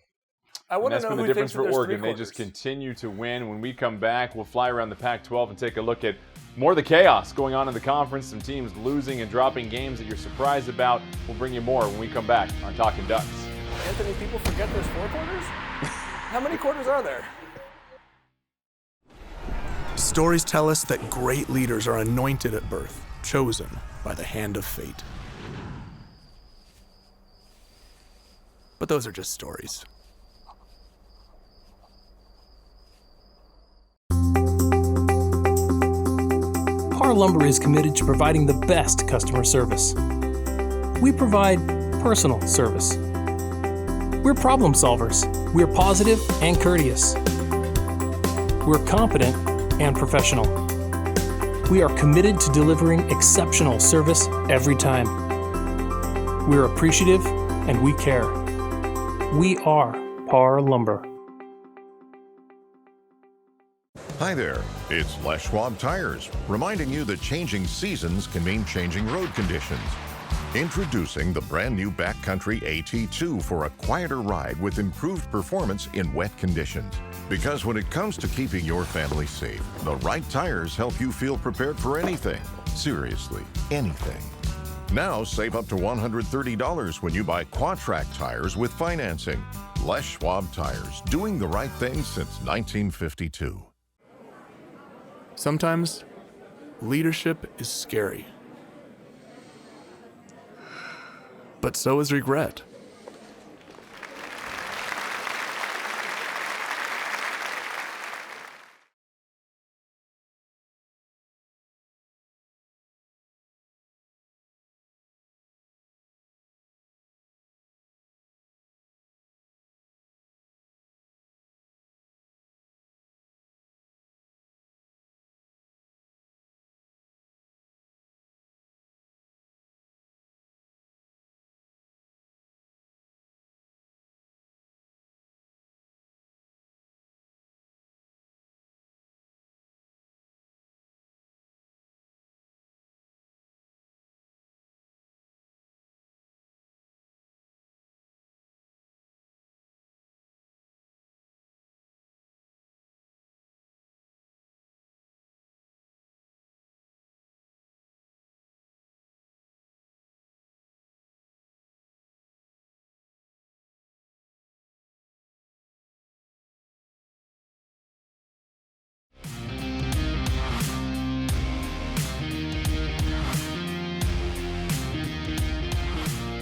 Speaker 3: I want to
Speaker 1: that's
Speaker 3: know
Speaker 1: been the
Speaker 3: who
Speaker 1: difference
Speaker 3: thinks
Speaker 1: for
Speaker 3: that
Speaker 1: Oregon. They just continue to win. When we come back, we'll fly around the Pac-12 and take a look at more of the chaos going on in the conference, some teams losing and dropping games that you're surprised about. We'll bring you more when we come back on Talkin' Ducks.
Speaker 3: Anthony, people forget there's 4 quarters? How many quarters are there?
Speaker 16: Stories tell us that great leaders are anointed at birth, chosen by the hand of fate. But those are just stories.
Speaker 6: Parr Lumber is committed to providing the best customer service. We provide personal service. We're problem solvers. We're positive and courteous. We're competent and professional. We are committed to delivering exceptional service every time. We're appreciative and we care. We are Parr Lumber.
Speaker 7: Hi there, it's Les Schwab Tires, reminding you that changing seasons can mean changing road conditions. Introducing the brand new Backcountry AT2 for a quieter ride with improved performance in wet conditions. Because when it comes to keeping your family safe, the right tires help you feel prepared for anything. Seriously, anything. Now save up to $130 when you buy Quad-Track tires with financing. Les Schwab Tires, doing the right thing since 1952.
Speaker 16: Sometimes, leadership is scary. But so is regret.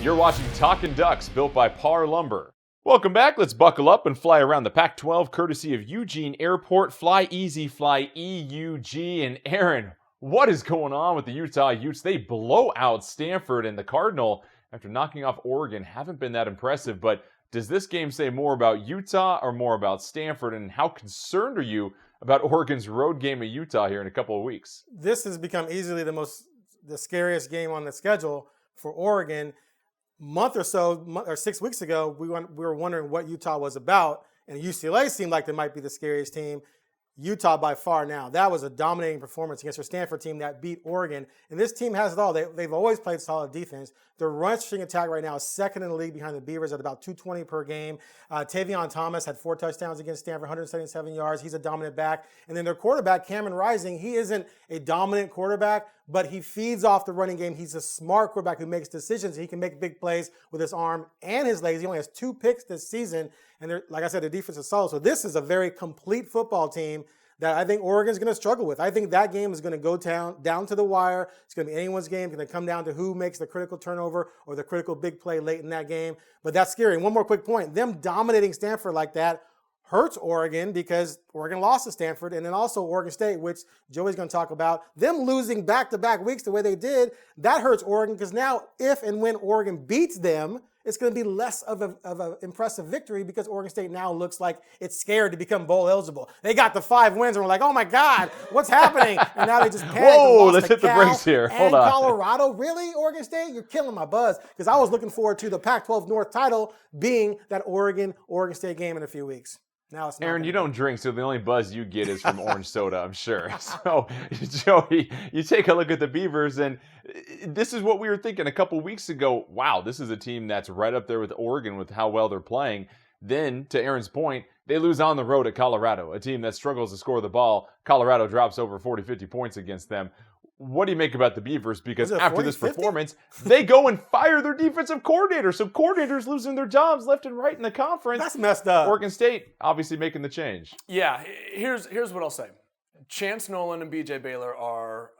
Speaker 1: You're watching Talkin' Ducks, built by Parr Lumber. Welcome back. Let's buckle up and fly around the Pac-12 courtesy of Eugene Airport. Fly easy, fly EUG. And Aaron, what is going on with the Utah Utes? They blow out Stanford, and the Cardinal, after knocking off Oregon, haven't been that impressive. But does this game say more about Utah or more about Stanford? And how concerned are you about Oregon's road game at Utah here in a couple of weeks?
Speaker 4: This has become easily the scariest game on the schedule for Oregon. Month or so, or 6 weeks ago, we were wondering what Utah was about, and UCLA seemed like they might be the scariest team. Utah by far now. That was a dominating performance against a Stanford team that beat Oregon. And this team has it all. They've always played solid defense. Their rushing attack right now is second in the league behind the Beavers at about 220 per game. Tavion Thomas had 4 touchdowns against Stanford, 177 yards. He's a dominant back. And then their quarterback, Cameron Rising, he isn't a dominant quarterback, but he feeds off the running game. He's a smart quarterback who makes decisions. He can make big plays with his arm and his legs. He only has 2 picks this season. And like I said, their defense is solid. So this is a very complete football team that I think Oregon's going to struggle with. I think that game is going to go down to the wire. It's going to be anyone's game. It's going to come down to who makes the critical turnover or the critical big play late in that game. But that's scary. And one more quick point. Them dominating Stanford like that hurts Oregon because Oregon lost to Stanford, and then also Oregon State, which Joey's going to talk about. Them losing back-to-back weeks the way they did, that hurts Oregon because now if and when Oregon beats them, it's going to be less of an impressive victory because Oregon State now looks like it's scared to become bowl eligible. They got the 5 wins and we're like, oh my God, what's happening? And now they just panicked.
Speaker 1: Whoa, let's hit the brakes here. Hold on.
Speaker 4: Colorado, really? Oregon State? You're killing my buzz because I was looking forward to the Pac-12 North title being that Oregon State game in a few weeks. Now it's not.
Speaker 1: Aaron, you don't drink, so the only buzz you get is from orange soda, I'm sure. So, Joey, you take a look at the Beavers, and this is what we were thinking a couple weeks ago. Wow, this is a team that's right up there with Oregon with how well they're playing. Then, to Aaron's point, they lose on the road at Colorado, a team that struggles to score the ball. Colorado drops over 40, 50 points against them. What do you make about the Beavers? Because after this performance, they go and fire their defensive coordinator. So coordinators losing their jobs left and right in the conference.
Speaker 4: That's messed up.
Speaker 1: Oregon State obviously making the change.
Speaker 3: Yeah, here's what I'll say. Chance Nolan and B.J. Baylor are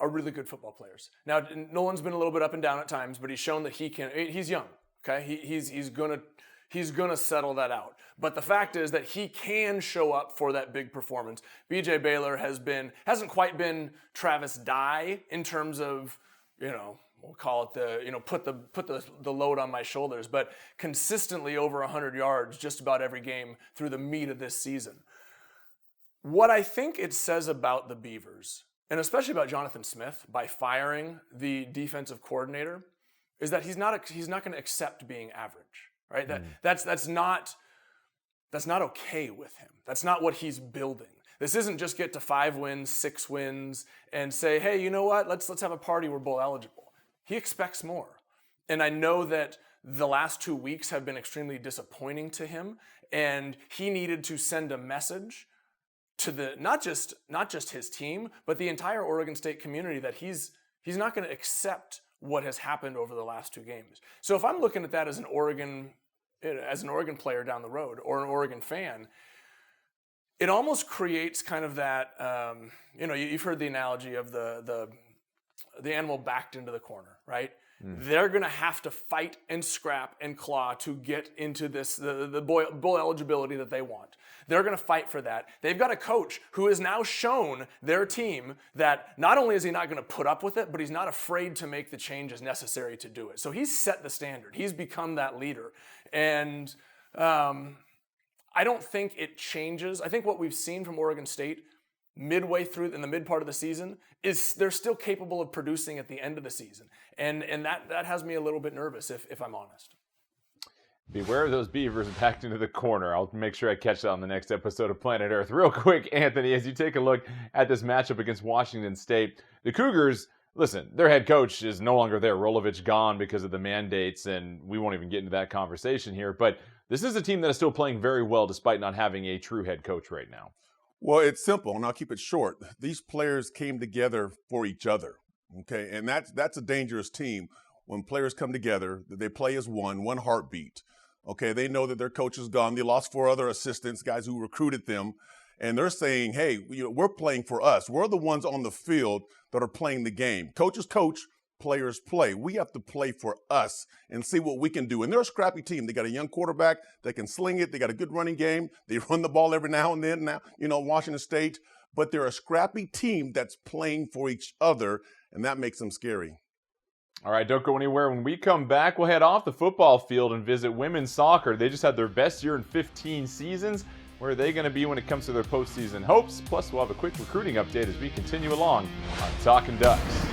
Speaker 3: really good football players. Now, Nolan's been a little bit up and down at times, but he's shown that he can. He's young, okay? He's gonna settle that out. But the fact is that he can show up for that big performance. B.J. Baylor hasn't quite been Travis Dye in terms of, we'll call it put the load on my shoulders, but consistently over 100 yards just about every game through the meat of this season. What I think it says about the Beavers, and especially about Jonathan Smith, by firing the defensive coordinator, is that he's not going to accept being average, right? That's not okay with him. That's not what he's building. This isn't just get to 5 wins, 6 wins, and say, hey, you know what? Let's have a party. We're bowl eligible. He expects more. And I know that the last 2 weeks have been extremely disappointing to him, and he needed to send a message to not just his team, but the entire Oregon State community that he's not going to accept what has happened over the last 2 games. So if I'm looking at that as an Oregon player down the road or an Oregon fan, it almost creates kind of that, you've heard the analogy of the animal backed into the corner, right? They're going to have to fight and scrap and claw to get into the bowl eligibility that they want. They're going to fight for that. They've got a coach who has now shown their team that not only is he not going to put up with it, but he's not afraid to make the changes necessary to do it. So he's set the standard. He's become that leader. And I don't think it changes. I think what we've seen from Oregon State midway through in the mid part of the season is they're still capable of producing at the end of the season. And that has me a little bit nervous if I'm honest.
Speaker 1: Beware of those Beavers backed into the corner. I'll make sure I catch that on the next episode of Planet Earth. Real quick, Anthony, as you take a look at this matchup against Washington State, the Cougars, listen, their head coach is no longer there. Rolovich gone because of the mandates, and we won't even get into that conversation here. But this is a team that is still playing very well despite not having a true head coach right now.
Speaker 2: Well, it's simple, and I'll keep it short. These players came together for each other, okay? And that's a dangerous team. When players come together, they play as one heartbeat. Okay, they know that their coach is gone. They lost 4 other assistants, guys who recruited them. And they're saying, hey, we're playing for us. We're the ones on the field that are playing the game. Coaches coach, players play. We have to play for us and see what we can do. And they're a scrappy team. They got a young quarterback that can sling it. They got a good running game. They run the ball every now and then. Now, Washington State. But they're a scrappy team that's playing for each other, and that makes them scary.
Speaker 1: All right, don't go anywhere. When we come back, we'll head off the football field and visit women's soccer. They just had their best year in 15 seasons. Where are they going to be when it comes to their postseason hopes? Plus, we'll have a quick recruiting update as we continue along on Talkin' Ducks.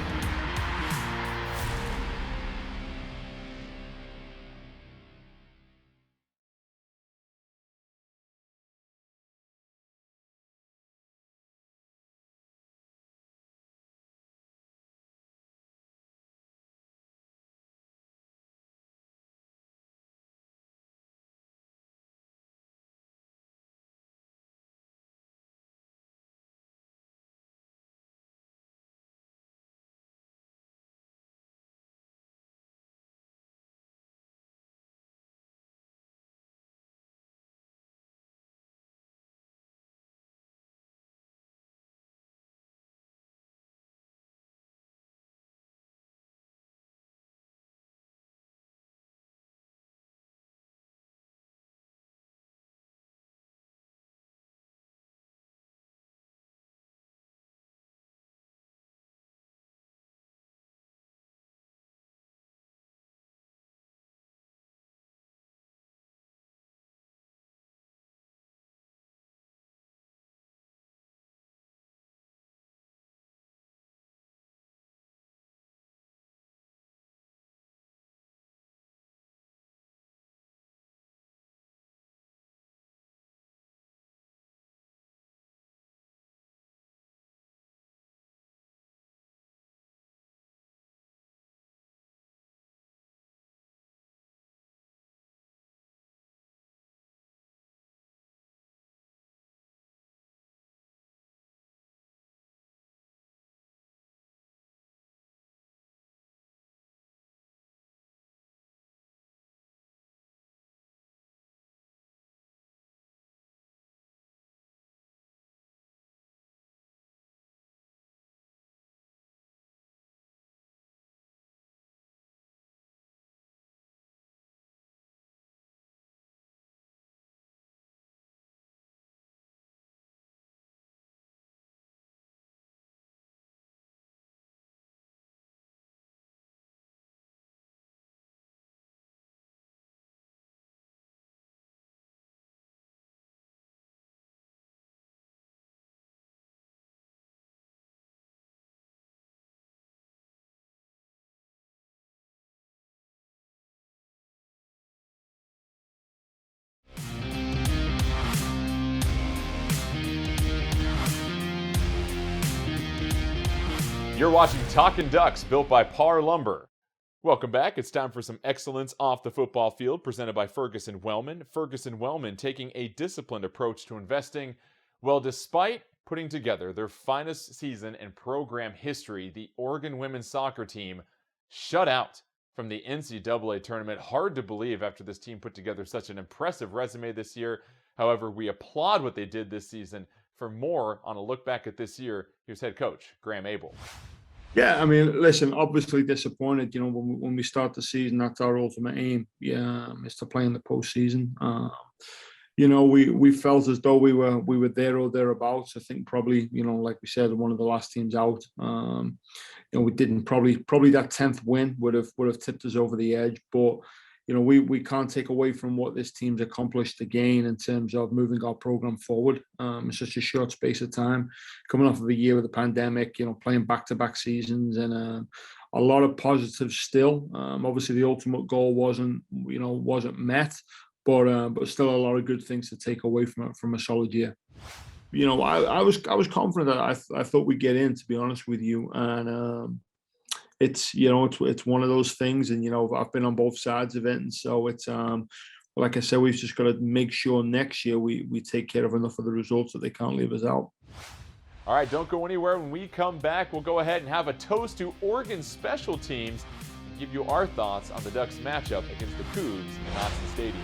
Speaker 1: You're watching Talkin' Ducks, built by Parr Lumber. Welcome back. It's time for some excellence off the football field, presented by Ferguson Wellman. Ferguson Wellman taking a disciplined approach to investing. Well, despite putting together their finest season in program history, the Oregon women's soccer team shut out from the NCAA tournament. Hard to believe after this team put together such an impressive resume this year. However, we applaud what they did this season. For more on a look back at this year, here's head coach Graham Abel.
Speaker 17: Yeah, I mean, listen, obviously disappointed. You know, when we start the season, that's our ultimate aim. Yeah, is to play in the postseason. You know, we felt as though we were there or thereabouts. I think probably, you know, like we said, one of the last teams out. You know, we didn't probably that 10th win would have tipped us over the edge, but. You know, we can't take away from what this team's accomplished again in terms of moving our program forward in such a short space of time, coming off of a year with the pandemic, you know, playing back-to-back seasons and a lot of positives still. Obviously, the ultimate goal wasn't met, but still a lot of good things to take away from a solid year. You know, I was confident that I thought we'd get in, to be honest with you, and. It's one of those things, and you know I've been on both sides of it, and so it's like I said, we've just got to make sure next year we take care of enough of the results that they can't leave us out.
Speaker 1: All right, don't go anywhere. When we come back, we'll go ahead and have a toast to Oregon special teams and give you our thoughts on the Ducks matchup against the Cougs in Austin Stadium.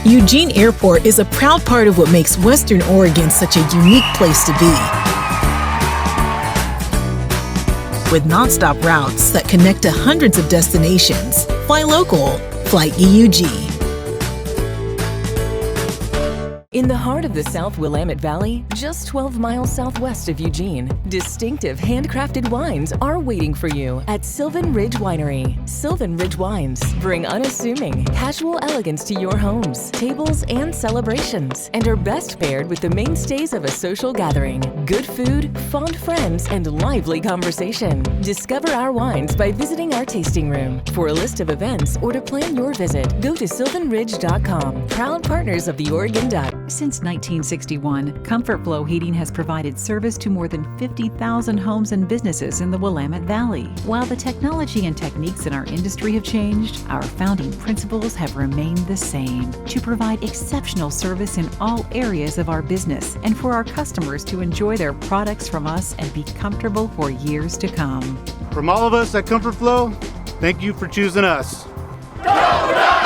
Speaker 13: Eugene Airport is a proud part of what makes Western Oregon such a unique place to be. With nonstop routes that connect to hundreds of destinations, fly local, fly EUG.
Speaker 14: In the heart of the South Willamette Valley, just 12 miles southwest of Eugene, distinctive handcrafted wines are waiting for you at Silvan Ridge Winery. Silvan Ridge Wines bring unassuming, casual elegance to your homes, tables, and celebrations, and are best paired with the mainstays of a social gathering: good food, fond friends, and lively conversation. Discover our wines by visiting our tasting room. For a list of events or to plan your visit, go to sylvanridge.com. Proud partners of the Oregon Ducks.
Speaker 9: Since 1961, Comfort Flow Heating has provided service to more than 50,000 homes and businesses in the Willamette Valley. While the technology and techniques in our industry have changed, our founding principles have remained the same: to provide exceptional service in all areas of our business and for our customers to enjoy their products from us and be comfortable for years to come.
Speaker 10: From all of us at Comfort Flow, thank you for choosing us.
Speaker 18: Go Ducks!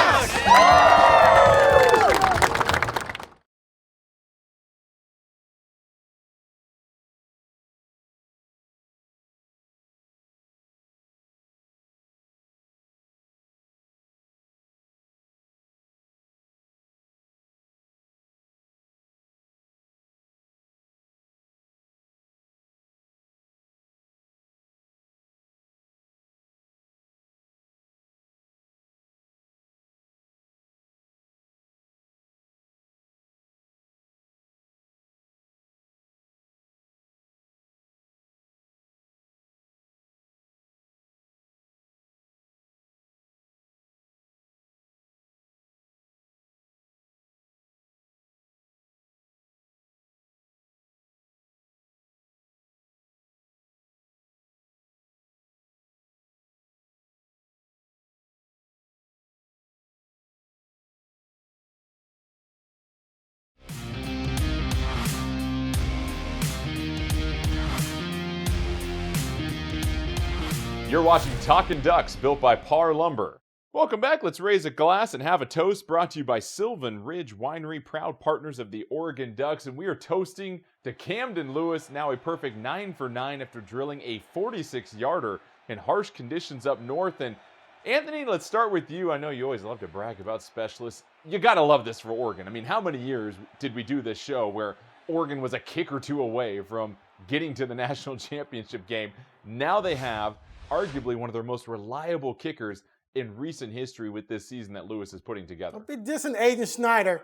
Speaker 1: You're watching Talkin' Ducks, built by Parr Lumber. Welcome back. Let's raise a glass and have a toast, brought to you by Silvan Ridge Winery, proud partners of the Oregon Ducks. And we are toasting to Camden Lewis, now a perfect 9 for 9 after drilling a 46-yarder in harsh conditions up north. And Anthony, let's start with you. I know you always love to brag about specialists. You got to love this for Oregon. I mean, how many years did we do this show where Oregon was a kick or two away from getting to the national championship game? Now they have arguably one of their most reliable kickers in recent history with this season that Lewis is putting together.
Speaker 4: Don't be dissing Aiden Schneider.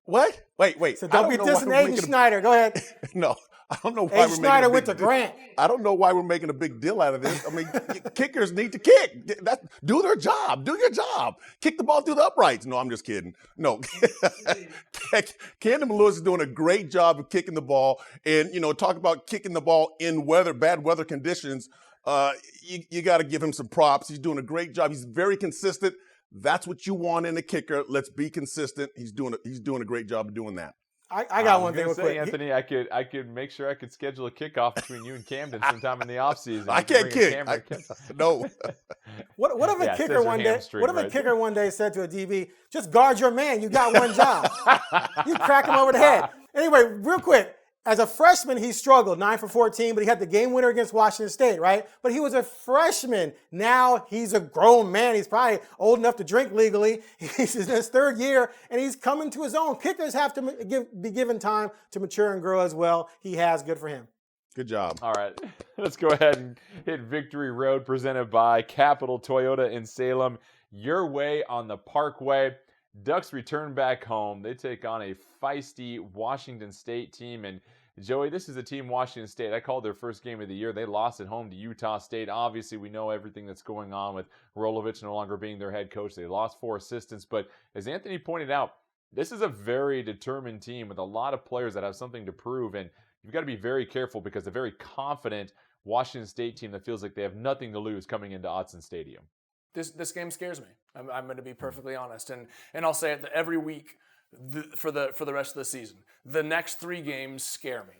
Speaker 2: What? Wait.
Speaker 4: So don't be dissing Aiden Schneider. Go ahead.
Speaker 2: No, I don't know why
Speaker 4: Aiden Schneider went to Grant.
Speaker 2: I don't know why we're making a big deal out of this. I mean, kickers need to kick. Do their job. Do your job. Kick the ball through the uprights. No, I'm just kidding. No. Camden Lewis is doing a great job of kicking the ball. And, talk about kicking the ball in bad weather conditions. You got to give him some props. He's doing a great job. He's very consistent. That's what you want in a kicker. Let's be consistent. He's doing a great job of doing that.
Speaker 4: I got one thing real quick.
Speaker 1: Anthony, I could make sure I could schedule a kickoff between you and Camden sometime in the offseason.
Speaker 2: I can't kick. No.
Speaker 4: What if a kicker one day? What if a kicker one day said to a DB, "Just guard your man. You got one job." You crack him over the head. Anyway, real quick. As a freshman, he struggled, 9 for 14, but he had the game winner against Washington State, right? But he was a freshman. Now he's a grown man. He's probably old enough to drink legally. He's in his third year, and he's coming to his own. Kickers have to be given time to mature and grow as well. He has. Good for him.
Speaker 2: Good job.
Speaker 1: All right, let's go ahead and hit Victory Road, presented by Capital Toyota in Salem. Your way on the Parkway. Ducks return back home. They take on a feisty Washington State team. And Joey, this is a team, Washington State. I called their first game of the year. They lost at home to Utah State. Obviously, we know everything that's going on with Rolovich no longer being their head coach. They lost 4 assistants. But as Anthony pointed out, this is a very determined team with a lot of players that have something to prove. And you've got to be very careful because a very confident Washington State team that feels like they have nothing to lose coming into Autzen Stadium.
Speaker 3: This game scares me. I'm going to be perfectly honest, and I'll say it every week for the rest of the season. The next 3 games scare me.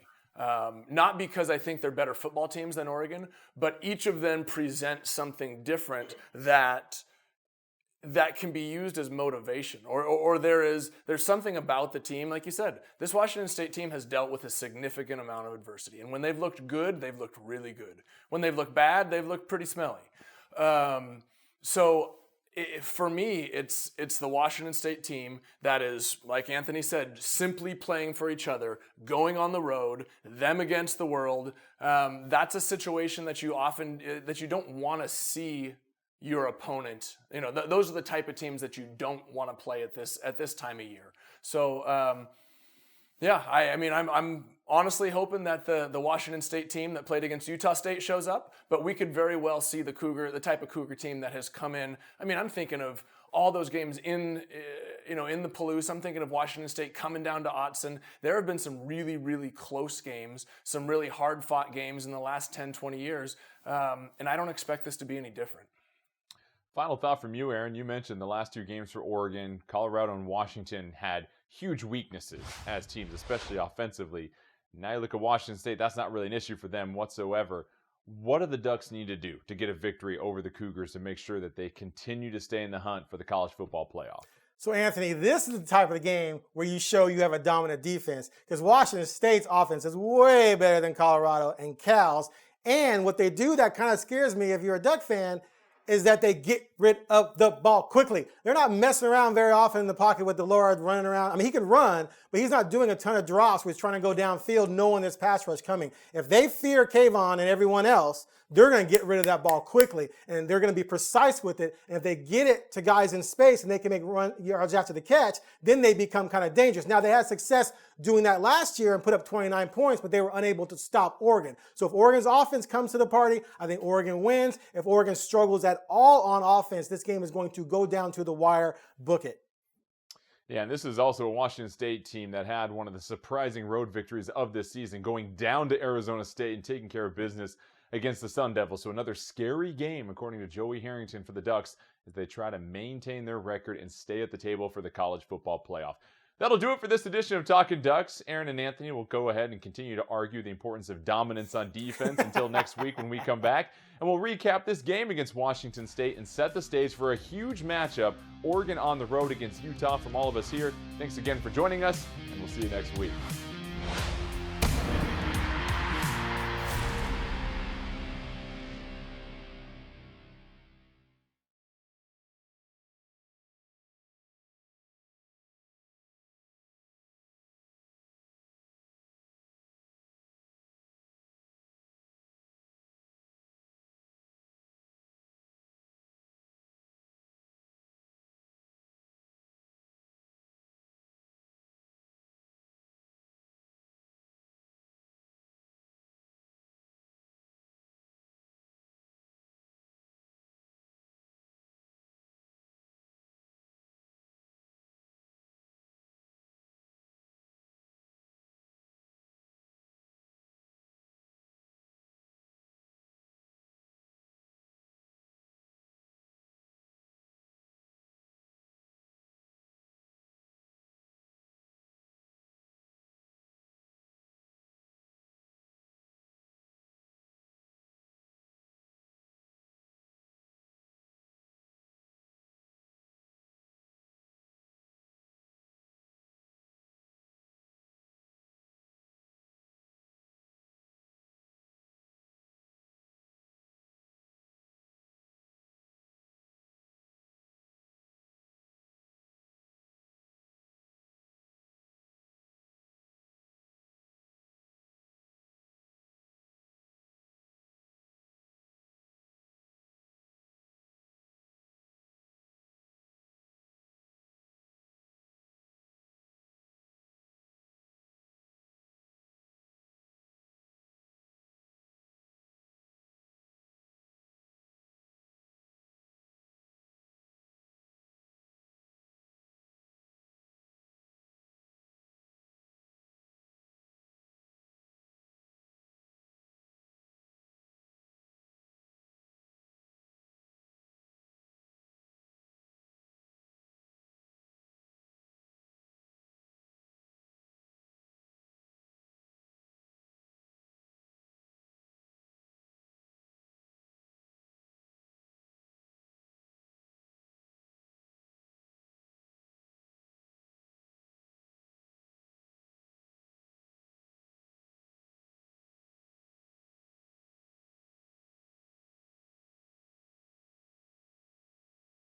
Speaker 3: Not because I think they're better football teams than Oregon, but each of them present something different that can be used as motivation, or there's something about the team. Like you said, this Washington State team has dealt with a significant amount of adversity, and when they've looked good, they've looked really good. When they've looked bad, they've looked pretty smelly. So for me, it's the Washington State team that is, like Anthony said, simply playing for each other, going on the road, them against the world. That's a situation that you don't want to see your opponent. Those are the type of teams that you don't want to play at this time of year. So I'm honestly hoping that the Washington State team that played against Utah State shows up, but we could very well see the type of Cougar team that has come in. I mean, I'm thinking of all those games in the Palouse. I'm thinking of Washington State coming down to Autzen. There have been some really, really close games, some really hard-fought games in the last 10, 20 years, and I don't expect this to be any different.
Speaker 1: Final thought from you, Aaron. You mentioned the last 2 games for Oregon. Colorado and Washington had huge weaknesses as teams, especially offensively. Now you look at Washington State, that's not really an issue for them whatsoever. What do the Ducks need to do to get a victory over the Cougars to make sure that they continue to stay in the hunt for the college football playoff?
Speaker 4: So, Anthony, this is the type of the game where you show you have a dominant defense, because Washington State's offense is way better than Colorado and Cal's. And what they do that kind of scares me if you're a Duck fan is that they get rid of the ball quickly. They're not messing around very often in the pocket with Delord running around. I mean, he can run, but he's not doing a ton of drops where he's trying to go downfield knowing there's pass rush coming. If they fear Kayvon and everyone else, they're going to get rid of that ball quickly, and they're going to be precise with it. And if they get it to guys in space and they can make run yards after the catch, then they become kind of dangerous. Now, they had success doing that last year and put up 29 points, but they were unable to stop Oregon. So if Oregon's offense comes to the party, I think Oregon wins. If Oregon struggles at all on offense, this game is going to go down to the wire. Book it.
Speaker 1: Yeah, and this is also a Washington State team that had one of the surprising road victories of this season, going down to Arizona State and taking care of business against the Sun Devils. So another scary game, according to Joey Harrington, for the Ducks as they try to maintain their record and stay at the table for the college football playoff. That'll do it for this edition of Talkin' Ducks. Aaron and Anthony will go ahead and continue to argue the importance of dominance on defense until next week when we come back. And we'll recap this game against Washington State and set the stage for a huge matchup, Oregon on the road against Utah. From all of us here, thanks again for joining us, and we'll see you next week.